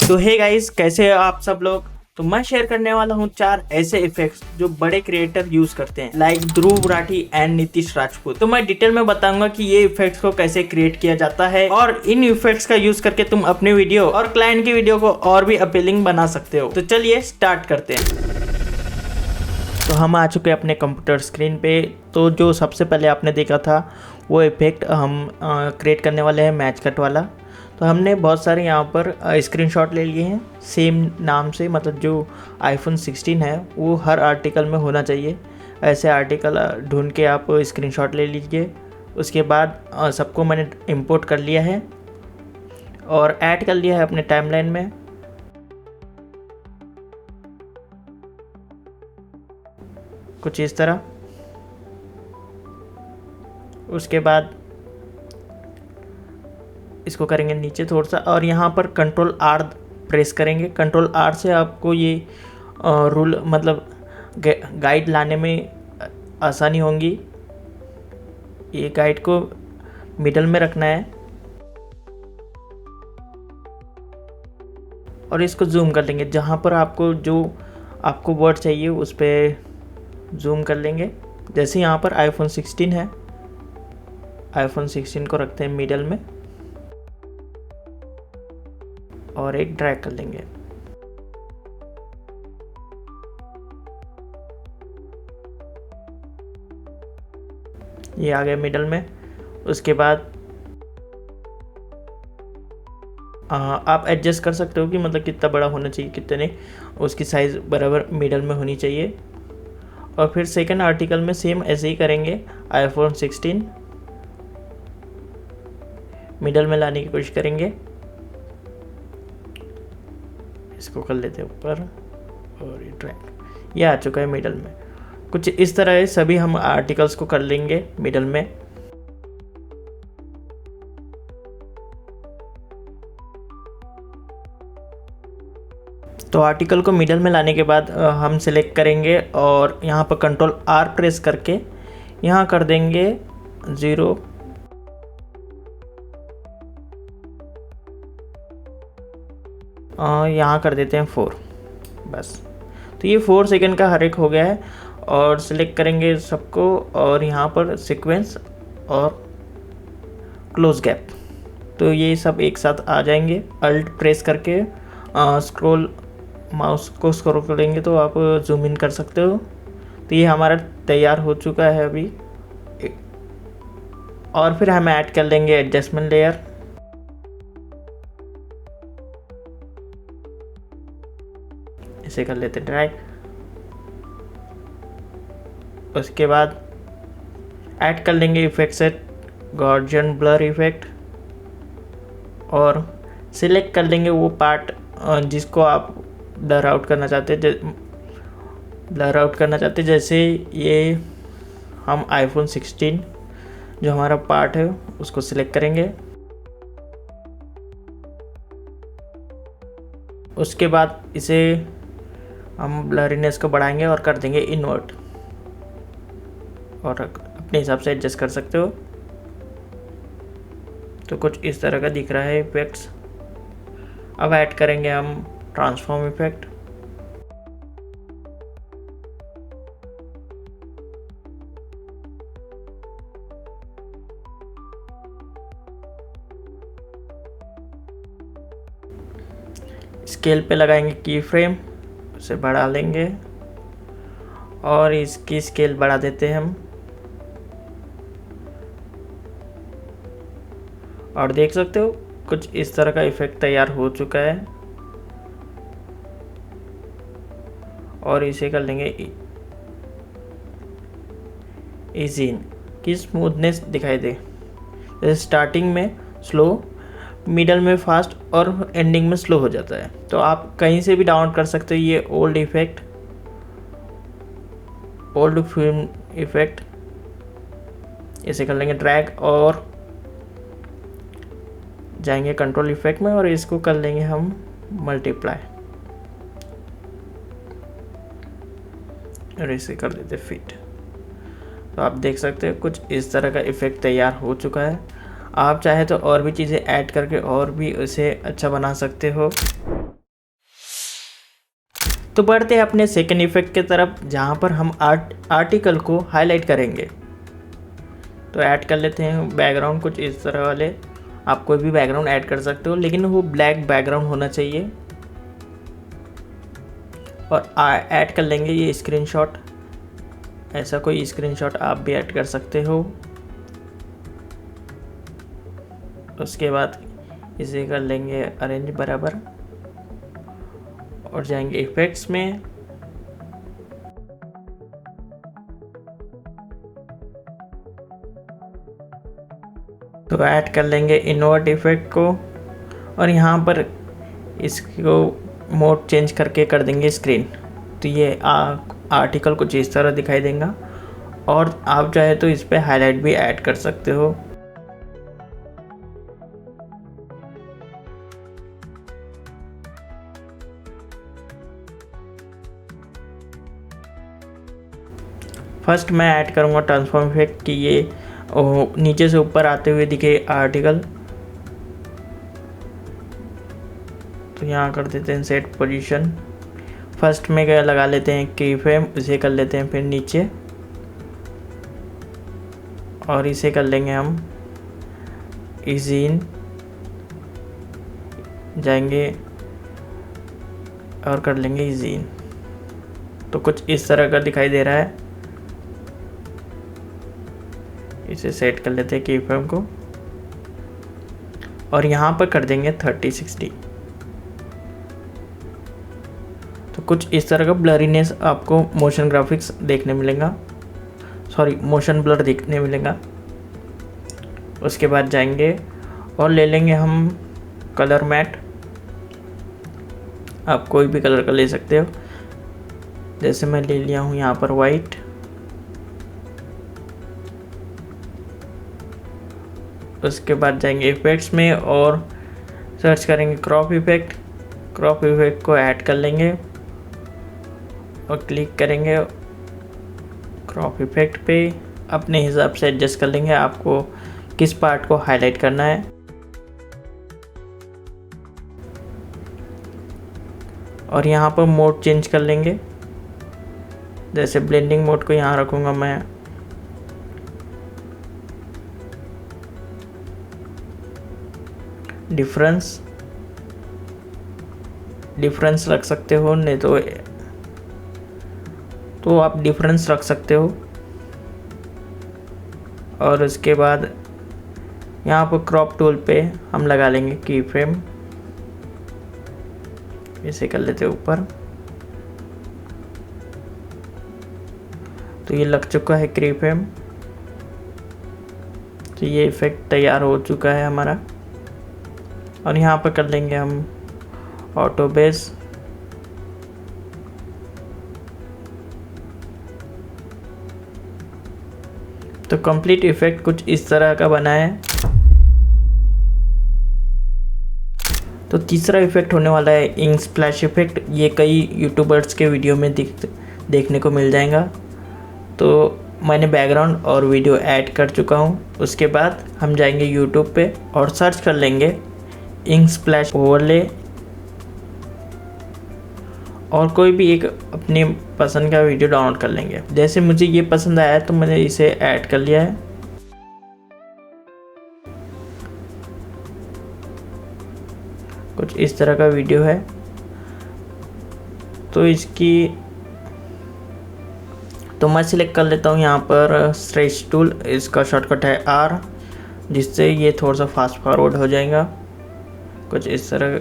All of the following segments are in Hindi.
तो हे गाइस, कैसे हो आप सब लोग। तो मैं शेयर करने वाला हूँ 4 ऐसे इफेक्ट्स जो बड़े क्रिएटर यूज करते हैं, लाइक ध्रुव राठी एंड नीतीश राजपूत। तो मैं डिटेल में बताऊंगा कि ये इफेक्ट्स को कैसे क्रिएट किया जाता है और इन इफेक्ट्स का यूज करके तुम अपनी वीडियो और क्लाइंट की वीडियो को और भी अपीलिंग बना सकते हो। तो चलिए स्टार्ट करते हैं। तो हम आ चुके हैं अपने कंप्यूटर स्क्रीन पे। तो जो सबसे पहले आपने देखा था वो इफेक्ट हम क्रिएट करने वाले हैं, मैच कट वाला। तो हमने बहुत सारे यहाँ पर स्क्रीनशॉट ले लिए हैं सेम नाम से, मतलब जो आईफोन 16 है वो हर आर्टिकल में होना चाहिए। ऐसे आर्टिकल ढूंढ के आप स्क्रीनशॉट ले लीजिए। उसके बाद सबको मैंने इंपोर्ट कर लिया है और ऐड कर लिया है अपने टाइमलाइन में। कुछ इस तरह। उसके बाद इसको करेंगे नीचे थोड़ा सा और यहाँ पर कंट्रोल आर प्रेस करेंगे। कंट्रोल आर से आपको ये रूल मतलब गाइड लाने में आसानी होंगी। ये गाइड को मिडल में रखना है और इसको जूम कर लेंगे। जहाँ पर आपको जो आपको वर्ड चाहिए उस पर जूम कर लेंगे। जैसे यहाँ पर आईफोन 16 है, आईफोन 16 को रखते हैं मिडल में और एक ड्रैग कर लेंगे। ये आ गया मिडल में। उसके बाद आप एडजस्ट कर सकते हो कि मतलब कितना बड़ा होना चाहिए, कितने उसकी साइज़ बराबर मिडल में होनी चाहिए। और फिर सेकंड आर्टिकल में सेम ऐसे ही करेंगे। आईफोन 16 मिडल में लाने की कोशिश करेंगे। इसको कर लेते हैं ऊपर और ये ड्रैग, ये आ चुका है मिडल में। कुछ इस तरह सभी हम आर्टिकल्स को कर लेंगे मिडल में। तो आर्टिकल को मिडल में लाने के बाद हम सिलेक्ट करेंगे और यहाँ पर कंट्रोल आर प्रेस करके यहाँ कर देंगे 0। यहाँ कर देते हैं 4 बस। तो ये 4 सेकंड का हर एक हो गया है। और सिलेक्ट करेंगे सबको और यहाँ पर सीक्वेंस और क्लोज गैप। तो ये सब एक साथ आ जाएंगे। अल्ट प्रेस करके स्क्रॉल माउस को स्क्रॉल करेंगे तो आप जूम इन कर सकते हो। तो ये हमारा तैयार हो चुका है अभी। और फिर हम ऐड कर लेंगे एडजस्टमेंट लेयर। इसे कर लेते ड्रैग। उसके बाद ऐड कर लेंगे इफेक्ट सेट गॉर्जियन ब्लर इफेक्ट और सिलेक्ट कर लेंगे वो पार्ट जिसको आप ब्लर आउट करना चाहते। जैसे ये हम आईफोन 16 जो हमारा पार्ट है उसको सिलेक्ट करेंगे। उसके बाद इसे हम ब्लरीनेस को बढ़ाएंगे और कर देंगे इन्वर्ट और अपने हिसाब से एडजस्ट कर सकते हो। तो कुछ इस तरह का दिख रहा है इफेक्ट्स। अब ऐड करेंगे हम ट्रांसफॉर्म इफेक्ट। स्केल पे लगाएंगे की फ्रेम, उसे बढ़ा लेंगे और इसकी स्केल बढ़ा देते हैं हम। और देख सकते हो कुछ इस तरह का इफेक्ट तैयार हो चुका है। और इसे कर लेंगे इजी इन की स्मूथनेस दिखाई दे। जैसे स्टार्टिंग में स्लो, मिडल में फास्ट और एंडिंग में स्लो हो जाता है। तो आप कहीं से भी डाउनलोड कर सकते हो ये old effect, old film effect. इसे कर लेंगे ड्रैग और जाएंगे कंट्रोल इफेक्ट में और इसको कर लेंगे हम मल्टीप्लाई और इसे कर देते फिट। तो आप देख सकते हो कुछ इस तरह का इफेक्ट तैयार हो चुका है। आप चाहे तो और भी चीज़ें ऐड करके और भी उसे अच्छा बना सकते हो। तो बढ़ते हैं अपने सेकंड इफेक्ट की तरफ, जहाँ पर हम आर्टिकल को हाईलाइट करेंगे। तो ऐड कर लेते हैं बैकग्राउंड कुछ इस तरह वाले। आप कोई भी बैकग्राउंड ऐड कर सकते हो, लेकिन वो ब्लैक बैकग्राउंड होना चाहिए। और ऐड कर लेंगे ये स्क्रीनशॉट। ऐसा कोई स्क्रीनशॉट आप भी ऐड कर सकते हो। उसके बाद इसे कर लेंगे अरेंज बराबर और जाएंगे इफेक्ट्स में। तो ऐड कर लेंगे इन्वर्ट इफेक्ट को और यहाँ पर इसको मोड चेंज करके कर देंगे स्क्रीन। तो ये आर्टिकल कुछ इस तरह दिखाई देगा। और आप चाहे तो इस पे हाईलाइट भी ऐड कर सकते हो। फर्स्ट मैं ऐड करूँगा ट्रांसफॉर्म इफेक्ट कि ये नीचे से ऊपर आते हुए दिखे आर्टिकल। तो यहाँ कर देते हैं सेट पोजीशन। फर्स्ट में क्या लगा लेते हैं की फ्रेम, इसे कर लेते हैं फिर नीचे और इसे कर लेंगे हम इजी इन, जाएंगे और कर लेंगे इजी इन। तो कुछ इस तरह का दिखाई दे रहा है। इसे सेट कर लेते हैं की फ्रेम को और यहाँ पर कर देंगे 3060। तो कुछ इस तरह का ब्लरीनेस आपको मोशन ग्राफिक्स देखने मिलेगा, सॉरी मोशन ब्लर देखने मिलेगा। उसके बाद जाएंगे और ले लेंगे हम कलर मैट। आप कोई भी कलर का ले सकते हो, जैसे मैं ले लिया हूँ यहाँ पर वाइट। उसके बाद जाएंगे इफेक्ट्स में और सर्च करेंगे क्रॉप इफेक्ट। क्रॉप इफेक्ट को ऐड कर लेंगे और क्लिक करेंगे क्रॉप इफेक्ट पे। अपने हिसाब से एडजस्ट कर लेंगे आपको किस पार्ट को हाईलाइट करना है। और यहाँ पर मोड चेंज कर लेंगे, जैसे ब्लेंडिंग मोड को यहाँ रखूँगा मैं। डिफरेंस रख सकते हो, नहीं तो आप डिफरेंस रख सकते हो। और उसके बाद यहाँ पर क्रॉप टूल पे हम लगा लेंगे की फ्रेम। इसे कर लेते हैं ऊपर। तो ये लग चुका है की फ्रेम। तो ये इफेक्ट तैयार हो चुका है हमारा। और यहाँ पर कर लेंगे हम ऑटो बेस। तो कंप्लीट इफेक्ट कुछ इस तरह का बना है। तो तीसरा इफेक्ट होने वाला है इंक स्प्लैश इफेक्ट। ये कई यूट्यूबर्स के वीडियो में देखने को मिल जाएगा। तो मैंने बैकग्राउंड और वीडियो ऐड कर चुका हूँ। उसके बाद हम जाएंगे यूट्यूब पे और सर्च कर लेंगे इंक स्प्लैश ओवरले और कोई भी एक अपनी पसंद का वीडियो डाउनलोड कर लेंगे। जैसे मुझे ये पसंद आया तो मैंने इसे ऐड कर लिया है। कुछ इस तरह का वीडियो है। तो मैं सिलेक्ट कर लेता हूँ यहाँ पर स्ट्रेच टूल। इसका शॉर्टकट है R, जिससे ये थोड़ा सा फास्ट फॉरवर्ड हो जाएगा। कुछ इस तरह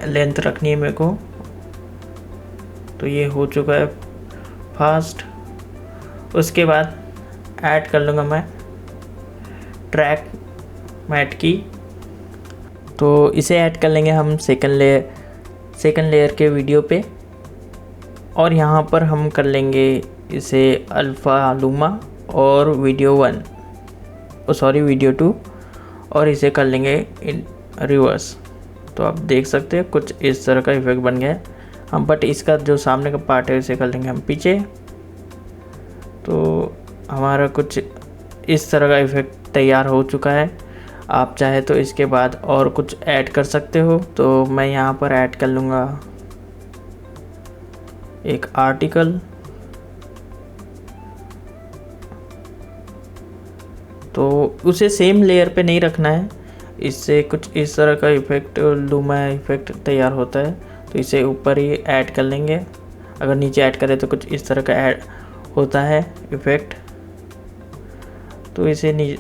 लेंथ रखनी है मेरे को। तो ये हो चुका है फास्ट। उसके बाद ऐड कर लूँगा मैं ट्रैक मैट की। तो इसे ऐड कर लेंगे हम सेकंड लेयर के वीडियो पे। और यहाँ पर हम कर लेंगे इसे अल्फ़ा लूमा और वीडियो 2 और इसे कर लेंगे इन रिवर्स। तो आप देख सकते हैं कुछ इस तरह का इफेक्ट बन गया है हम। बट इसका जो सामने का पार्ट है इसे कर लेंगे हम पीछे। तो हमारा कुछ इस तरह का इफेक्ट तैयार हो चुका है। आप चाहे तो इसके बाद और कुछ ऐड कर सकते हो। तो मैं यहाँ पर ऐड कर लूँगा एक आर्टिकल, तो उसे सेम लेयर पे नहीं रखना है, इससे कुछ इस तरह का इफेक्ट, लूमा इफेक्ट तैयार होता है। तो इसे ऊपर ही ऐड कर लेंगे, अगर नीचे ऐड करें तो कुछ इस तरह का ऐड होता है इफेक्ट, तो इसे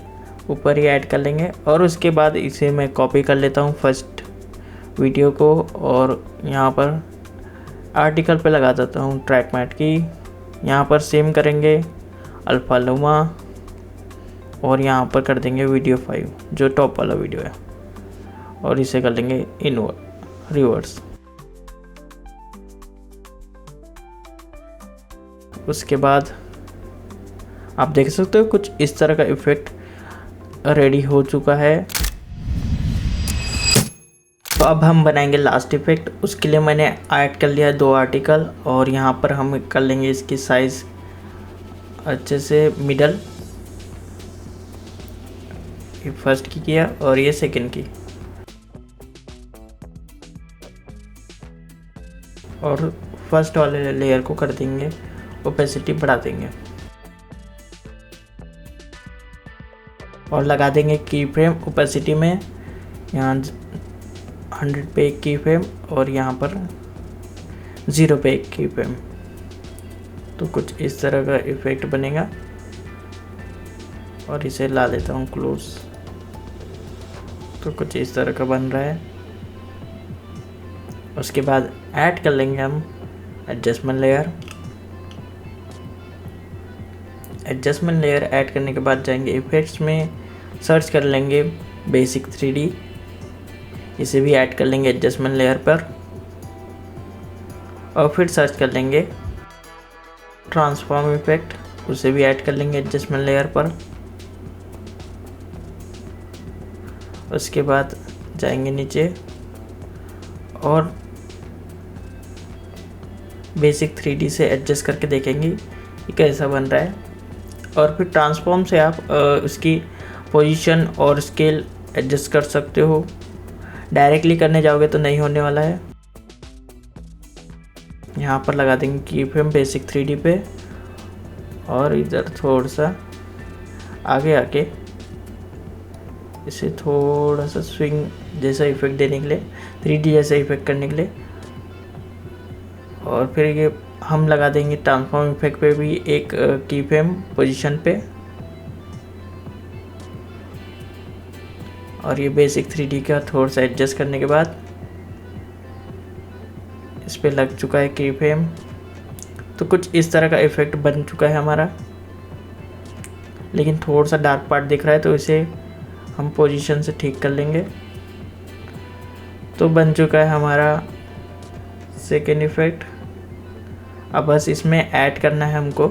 ऊपर ही ऐड कर लेंगे। और उसके बाद इसे मैं कॉपी कर लेता हूँ फर्स्ट वीडियो को, और यहाँ पर आर्टिकल पे लगा देता हूँ ट्रैक मैट की। यहाँ पर सेम करेंगे अल्फा लूमा, और यहाँ पर कर देंगे वीडियो 5 जो टॉप वाला वीडियो है, और इसे कर लेंगे रिवर्स। उसके बाद आप देख सकते हो कुछ इस तरह का इफेक्ट रेडी हो चुका है। तो अब हम बनाएंगे लास्ट इफेक्ट। उसके लिए मैंने ऐड कर लिया है 2 आर्टिकल, और यहाँ पर हम कर लेंगे इसकी साइज अच्छे से मिडल। ये फर्स्ट की किया और ये सेकंड की, और फर्स्ट वाले लेयर को कर देंगे ओपेसिटी बढ़ा देंगे, और लगा देंगे की फ्रेम ओपेसिटी में। यहाँ 100 पे एक की फ्रेम, और यहाँ पर 0 पे एक की फ्रेम। तो कुछ इस तरह का इफेक्ट बनेगा, और इसे ला देता हूँ क्लोज। तो कुछ इस तरह का बन रहा है। उसके बाद ऐड कर लेंगे हम adjustment layer. Adjustment layer add करने के बाद जाएंगे इफेक्ट्स में, सर्च कर लेंगे बेसिक 3D, इसे भी ऐड कर लेंगे एडजस्टमेंट लेयर पर, और फिर सर्च कर लेंगे ट्रांसफॉर्म इफेक्ट, उसे भी ऐड कर लेंगे एडजस्टमेंट लेयर पर। उसके बाद जाएंगे नीचे और बेसिक 3D से एडजस्ट करके देखेंगे कि कैसा बन रहा है, और फिर ट्रांसफॉर्म से आप उसकी पोजीशन और स्केल एडजस्ट कर सकते हो। डायरेक्टली करने जाओगे तो नहीं होने वाला है। यहाँ पर लगा देंगे की फ्रेम बेसिक 3D पे, और इधर थोड़ा सा आगे आके इसे थोड़ा सा स्विंग जैसा इफेक्ट देने के लिए, 3D जैसा इफेक्ट करने के लिए। और फिर ये हम लगा देंगे ट्रांसफॉर्म इफेक्ट पे भी एक की फ्रेम पोजीशन पे, और ये बेसिक 3D का थोड़ा सा एडजस्ट करने के बाद इस पे लग चुका है की फ्रेम। तो कुछ इस तरह का इफेक्ट बन चुका है हमारा, लेकिन थोड़ा सा डार्क पार्ट दिख रहा है, तो इसे हम पोजीशन से ठीक कर लेंगे। तो बन चुका है हमारा सेकेंड इफेक्ट। अब बस इसमें ऐड करना है हमको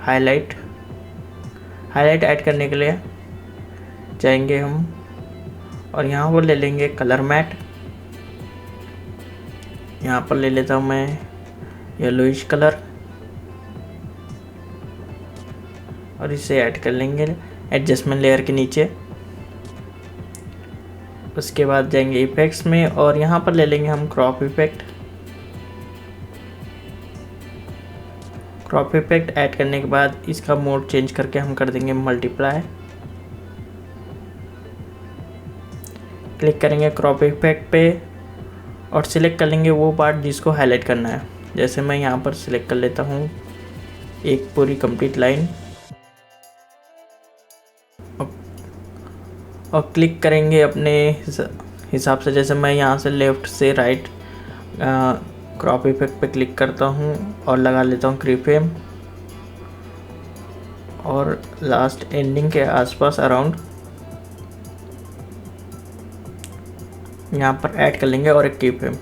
हाईलाइट। हाईलाइट ऐड करने के लिए जाएंगे हम, और यहाँ पर ले लेंगे कलर मैट। यहाँ पर ले लेता हूँ मैं येलोइश कलर, और इसे ऐड कर लेंगे एडजस्टमेंट लेयर के नीचे। उसके बाद जाएंगे इफेक्ट्स में, और यहाँ पर ले लेंगे हम crop effect. Crop effect add करने के बाद इसका मोड चेंज करके हम कर देंगे मल्टीप्लाई। क्लिक करेंगे क्रॉप इफेक्ट पे, और सिलेक्ट कर लेंगे वो पार्ट जिसको हाईलाइट करना है। जैसे मैं यहाँ पर सिलेक्ट कर लेता हूँ एक पूरी कंप्लीट लाइन, और क्लिक करेंगे अपने हिसाब से। जैसे मैं यहाँ से लेफ़्ट से राइट क्रॉप इफेक्ट पे क्लिक करता हूँ, और लगा लेता हूँ की फ्रेम, और लास्ट एंडिंग के आसपास अराउंड यहाँ पर ऐड कर लेंगे, और एक की फ्रेम।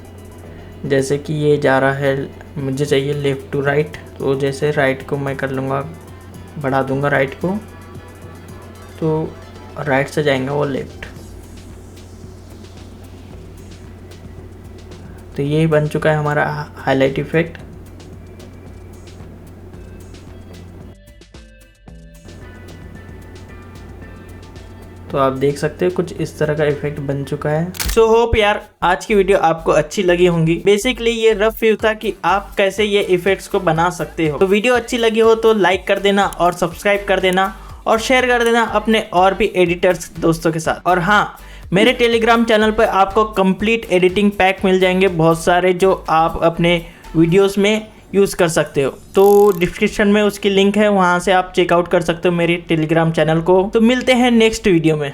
जैसे कि ये जा रहा है, मुझे चाहिए लेफ़्ट टू राइट, तो जैसे राइट को मैं कर लूँगा, बढ़ा दूँगा राइट को, तो राइट से जाएंगे वो लेफ्ट। तो ये बन चुका है हमारा हाईलाइट इफेक्ट। तो आप देख सकते हो कुछ इस तरह का इफेक्ट बन चुका है। सो होप यार आज की वीडियो आपको अच्छी लगी होंगी। बेसिकली ये रफ व्यू था कि आप कैसे ये इफेक्ट्स को बना सकते हो। तो वीडियो अच्छी लगी हो तो लाइक कर देना और सब्सक्राइब कर देना और शेयर कर देना अपने और भी एडिटर्स दोस्तों के साथ। और हाँ, मेरे टेलीग्राम चैनल पर आपको कंप्लीट एडिटिंग पैक मिल जाएंगे बहुत सारे, जो आप अपने वीडियोस में यूज़ कर सकते हो। तो डिस्क्रिप्शन में उसकी लिंक है, वहाँ से आप चेकआउट कर सकते हो मेरे टेलीग्राम चैनल को। तो मिलते हैं नेक्स्ट वीडियो में।